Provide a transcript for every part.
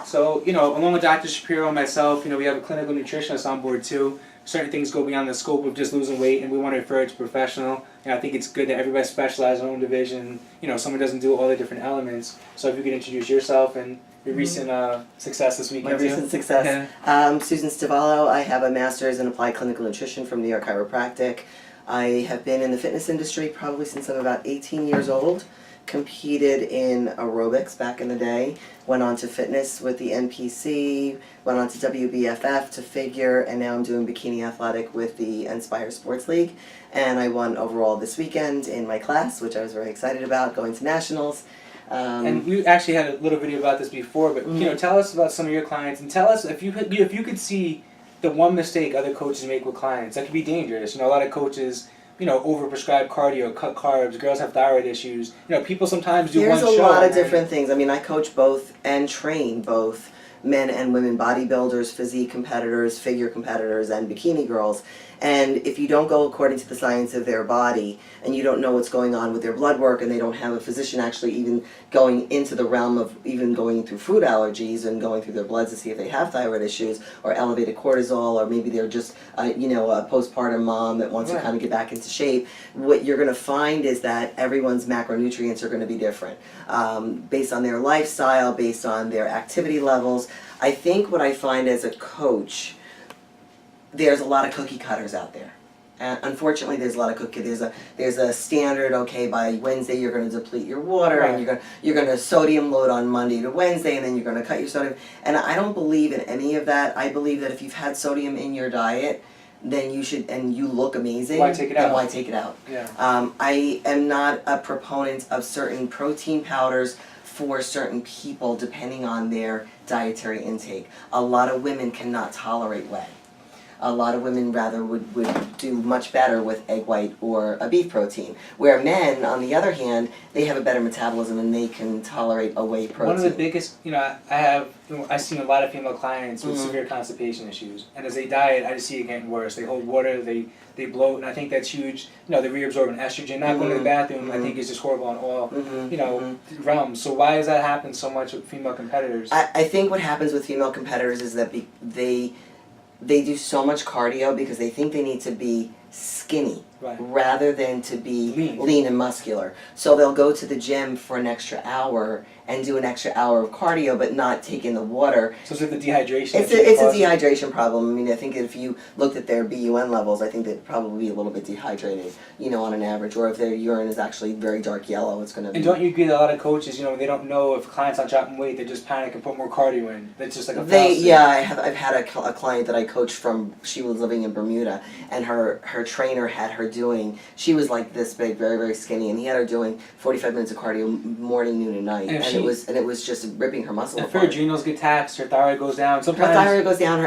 So, along with Dr. Shapiro and myself, we have a clinical nutritionist on board too. Certain things go beyond the scope of just losing weight, and we want to refer it to professional. I think it's good that everybody specializes in their own division. Someone doesn't do all the different elements. So if you could introduce yourself and your recent success this weekend. My recent success. Susan Stavallo. I have a master's in applied clinical nutrition from New York Chiropractic. I have been in the fitness industry probably since I'm about 18 years old. Competed in aerobics back in the day, went on to fitness with the NPC, went on to WBFF to figure, and now I'm doing bikini athletic with the Inspire Sports League. And I won overall this weekend in my class, which I was very excited about, going to nationals. And we actually had a little video about this before, but tell us about some of your clients, and tell us if you could see the one mistake other coaches make with clients that could be dangerous. A lot of coaches overprescribe cardio, cut carbs, girls have thyroid issues. People sometimes do one show. There's a lot of different things. I mean, I coach both and train both men and women bodybuilders, physique competitors, figure competitors, and bikini girls. And if you don't go according to the science of their body, and you don't know what's going on with their blood work, and they don't have a physician actually even going into the realm of even going through food allergies and going through their bloods to see if they have thyroid issues or elevated cortisol, or maybe they're just a postpartum mom that wants to kind of get back into shape, what you're going to find is that everyone's macronutrients are going to be different based on their lifestyle, based on their activity levels. I think what I find as a coach, there's a lot of cookie cutters out there. And unfortunately, there's a lot of cookie. There's a standard. Okay, by Wednesday you're going to deplete your water, and you're going to sodium load on Monday to Wednesday, and then you're going to cut your sodium. And I don't believe in any of that. I believe that if you've had sodium in your diet, then you should, and you look amazing. Why take it out? Then why take it out? Yeah. I am not a proponent of certain protein powders for certain people depending on their dietary intake. A lot of women cannot tolerate whey. A lot of women rather would do much better with egg white or a beef protein. Where men, on the other hand, they have a better metabolism and they can tolerate a whey protein. One of the biggest, I've seen a lot of female clients with severe constipation issues, and as they diet, I just see it getting worse. They hold water, they bloat, and I think that's huge. They're reabsorbing estrogen. Not going to the bathroom, I think, is just horrible on all realms. So why does that happen so much with female competitors? I think what happens with female competitors is that they do so much cardio because they think they need to be skinny rather than to be lean and muscular. So they'll go to the gym for an extra hour and do an extra hour of cardio but not take in the water. So is it the dehydration? It's a dehydration problem. I mean, I think if you looked at their BUN levels, I think they'd probably be a little bit dehydrated, on an average. Or if their urine is actually very dark yellow, it's going to be... And don't you agree that a lot of coaches, they don't know if clients aren't dropping weight, they just panic and put more cardio in. That's just like a fallacy. Yeah, I've had a client that I coached from, she was living in Bermuda, and her trainer had her doing, she was like this big, very, very skinny, and he had her doing 45 minutes of cardio morning, noon, and night. And it was just ripping her muscle apart. If her adrenals get taxed, her thyroid goes down. Sometimes her thyroid goes down.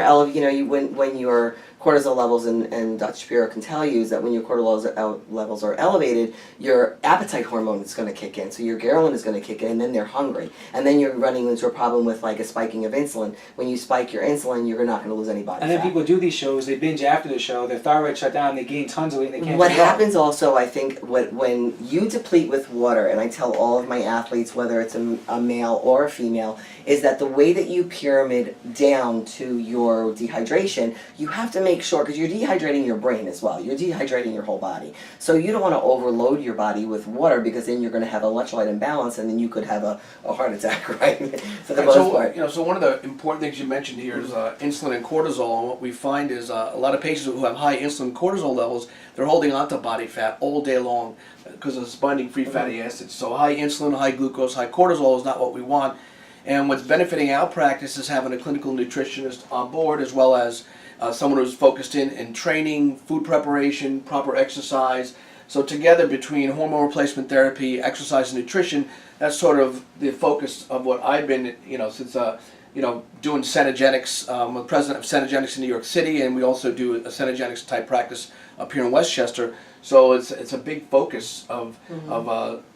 When your cortisol levels, and Dr. Shapiro can tell you, is that when your cortisol levels are elevated, your appetite hormone is going to kick in. So your ghrelin is going to kick in, and then they're hungry. And then you're running into a problem with like a spiking of insulin. When you spike your insulin, you're not going to lose any body fat. And then people do these shows, they binge after the show, their thyroid shut down, they gain tons of weight, and they can't What happens also, I think, when you deplete with water, and I tell all of my athletes, whether it's a male or a female, is that the way that you pyramid down to your dehydration, you have to make sure, because you're dehydrating your brain as well, you're dehydrating your whole body. So you don't want to overload your body with water, because then you're going to have electrolyte imbalance, and then you could have a heart attack, right? For the most part. So one of the important things you mentioned here is insulin and cortisol, and what we find is a lot of patients who have high insulin and cortisol levels, they're holding on to body fat all day long because of this binding free fatty acids. So high insulin, high glucose, high cortisol is not what we want. And what's benefiting our practice is having a clinical nutritionist on board, as well as someone who's focused in training, food preparation, proper exercise. So together, between hormone replacement therapy, exercise, and nutrition, that's sort of the focus of what I've been, since doing Senegenics. I'm the president of Senegenics in New York City, and we also do a Senegenics type practice up here in Westchester. So it's a big focus of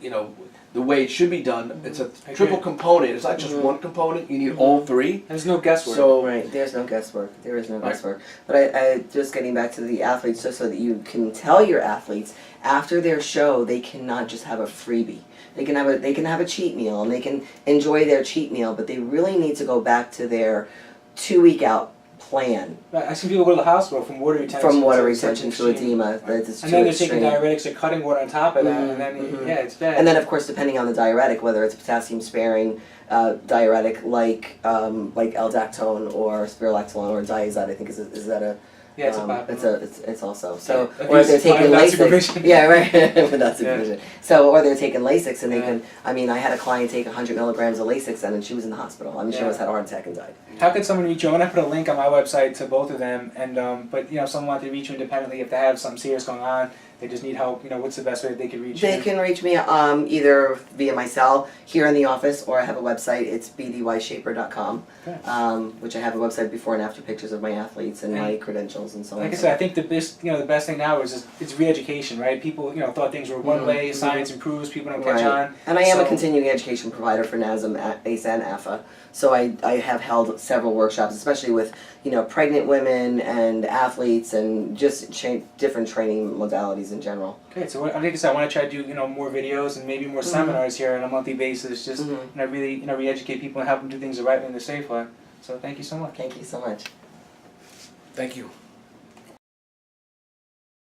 you know, the way it should be done. It's a I triple agree. component. It's not just one component. You need all three. There's no guesswork. So Right, there's no guesswork. There is no Right. guesswork. But I just getting back to the athletes, just so that you can tell your athletes after their show, they cannot just have a freebie. They can have a cheat meal and they can enjoy their cheat meal, but they really need to go back to their 2-week out plan. I've seen people go to the hospital from water retention. From water to such retention to extreme- edema, that is And too then they're extreme. taking diuretics, they're cutting water on top of that, and then yeah, it's bad. And then, of course, depending on the diuretic, whether it's potassium sparing diuretic like L-dactone or spirulactone or diazide, I think is that a yeah, it's a bad it's also so Yeah, or if they're abuse taking without Lasix. supervision. Yeah, right. Without Yeah. supervision. So or they're taking Lasix and they Yeah. can. I mean, I had a client take 100 milligrams of Lasix and she was in the hospital. I mean, she Yeah. almost had a heart attack and died. How could someone reach you? I'm gonna put a link on my website to both of them, and but you know, if someone wanted to reach you independently, if they have something serious going on, they just need help. You know, what's the best way that they could reach They you? can reach me either via my cell here in the office, or I have a website. It's bdyshaper.com, Okay. which I have a website before and after pictures of my athletes and my credentials and so on. Like I said, I think the best thing now is just, it's re-education, right? People, you know, thought things were one way. Science improves, people don't catch Right. on. And I am a So- continuing education provider for NASM, ACE, and AFA. So I have held several workshops, especially with, you know, pregnant women and athletes and just different training modalities in general. Okay, so like I said, I want to try to do more videos and maybe more seminars here on a monthly basis. Just really re-educate people and help them do things the right way and the safe way. So thank you so much. Thank you so much. thank you.